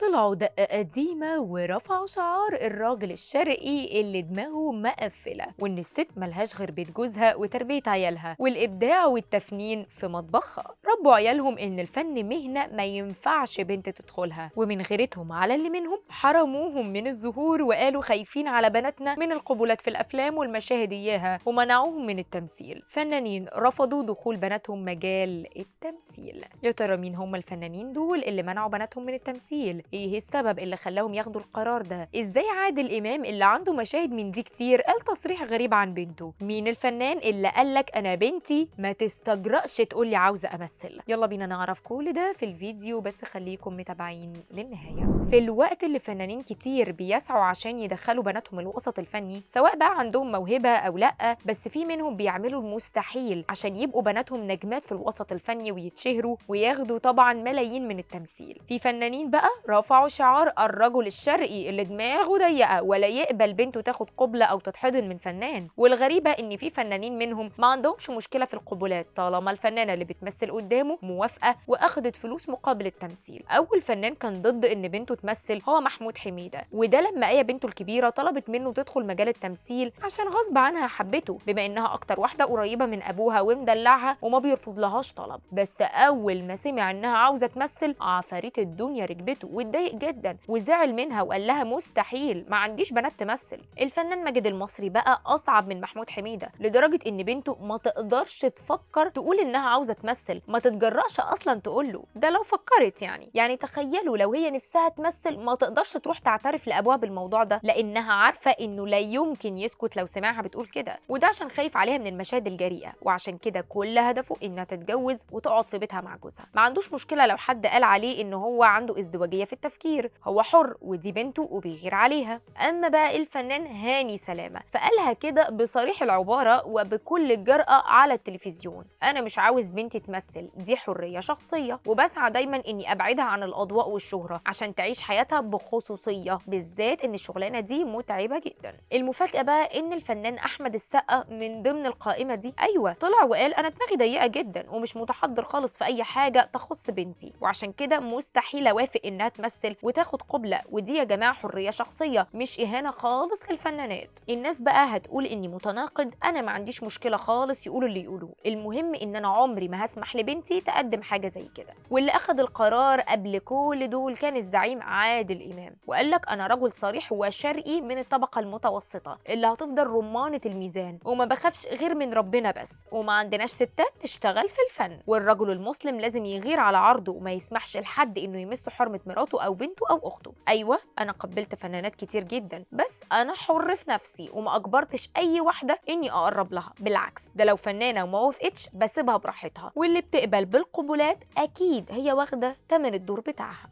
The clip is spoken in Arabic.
طلعوا دقة قديمة ورفعوا شعار الراجل الشرقي اللي دماغه مقفلة، وإن الست ملهاش غير بيت جوزها وتربية عيالها والإبداع والتفنين في مطبخها. ربوا عيالهم إن الفن مهنة ما ينفعش بنت تدخلها، ومن غيرتهم على اللي منهم حرموهم من الظهور وقالوا خايفين على بناتنا من القبولات في الأفلام والمشاهد إياها، ومنعوهم من التمثيل. فنانين رفضوا دخول بناتهم مجال التمثيل. يا ترى مين هم الفنانين دول اللي منعوا بناتهم من التمثيل؟ ايه السبب اللي خلاهم ياخدوا القرار ده؟ ازاي عادل امام اللي عنده مشاهد من دي كتير قال تصريح غريب عن بنته؟ مين الفنان اللي قالك انا بنتي ما تستجرأش تقولي عاوزه امثل؟ يلا بينا نعرف كل ده في الفيديو، بس خليكم متابعين للنهايه. في الوقت اللي فنانين كتير بيسعوا عشان يدخلوا بناتهم الوسط الفني، سواء بقى عندهم موهبه او لا، بس في منهم بيعملوا المستحيل عشان يبقوا بناتهم نجمات في الوسط الفني ويتشهروا وياخدوا طبعا ملايين من التمثيل. في فنانين بقى رفعوا شعار الرجل الشرقي اللي دماغه ضيقه ولا يقبل بنته تاخد قبله او تتحضن من فنان. والغريبه ان في فنانين منهم ما عندهمش مشكله في القبولات طالما الفنانه اللي بتمثل قدامه موافقه واخدت فلوس مقابل التمثيل. اول فنان كان ضد ان بنته تمثل هو محمود حميده، وده لما ايه بنته الكبيره طلبت منه تدخل مجال التمثيل عشان غصب عنها حبته، بما انها اكتر واحده قريبه من ابوها ومدلعها وما بيرفض لهاش طلب. بس اول ما سمع انها عاوزه تمثل عفاريت الدنيا ركبته واتضايق جدا وزعل منها وقال لها مستحيل، ما عنديش بنات تمثل. الفنان ماجد المصري بقى اصعب من محمود حميده لدرجه ان بنته ما تقدرش تفكر تقول انها عاوزه تمثل، ما تتجرأش اصلا تقول له ده لو فكرت. يعني تخيلوا لو هي نفسها تمثل ما تقدرش تروح تعترف لابوها بالموضوع ده، لانها عارفه انه لا يمكن يسكت لو سمعها بتقول كده، وده عشان خايف عليها من المشاهد الجريئه. وعشان كده كل هدفه انها تتجوز وتقعد في بيتها مع جوزها. ما عندوش مشكله لو حد قال عليه ان هو عنده ازدواجيه في التفكير، هو حر ودي بنته وبيغير عليها. اما بقى الفنان هاني سلامه فقالها كده بصريح العباره وبكل الجرأه على التلفزيون: انا مش عاوز بنتي تمثل، دي حريه شخصيه، وبسعى دايما اني ابعدها عن الاضواء والشهره عشان تعيش حياتها بخصوصيه، بالذات ان الشغلانه دي متعبه جدا. المفاجاه بقى ان الفنان احمد السقا من ضمن القائمه دي. ايوه، طلع وقال انا دماغي ضيقه جدا ومش متحضر خالص في اي حاجه تخص بنتي، وعشان كده مستحيل اوافق انها تمثل وتاخد قبله، ودي يا جماعه حريه شخصيه مش اهانه خالص للفنانات. الناس بقى هتقول اني متناقض، انا ما عنديش مشكله خالص يقولوا اللي يقولوه، المهم ان انا عمري ما هسمح لبنتي تقدم حاجه زي كده. واللي اخذ القرار قبل كل دول كان الزعيم عادل امام، وقال لك انا رجل صريح وشرقي من الطبقه المتوسطه اللي هتفضل رمانه الميزان، وما بخافش غير من ربنا بس، وما عندناش ستات تشتغل في الفن، والرجل المسلم لازم يغير على عرضه وما يسمحش لحد انه يمس حرمه مراته او بنته او اخته. ايوه، انا قبلت فنانات كتير جدا، بس انا حر في نفسي وما اجبرتش اي واحده اني اقرب لها، بالعكس ده لو فنانه وما وافقتش بسيبها براحتها، واللي بتقبل بالقبولات اكيد هي واخده تمن الدور بتاعها.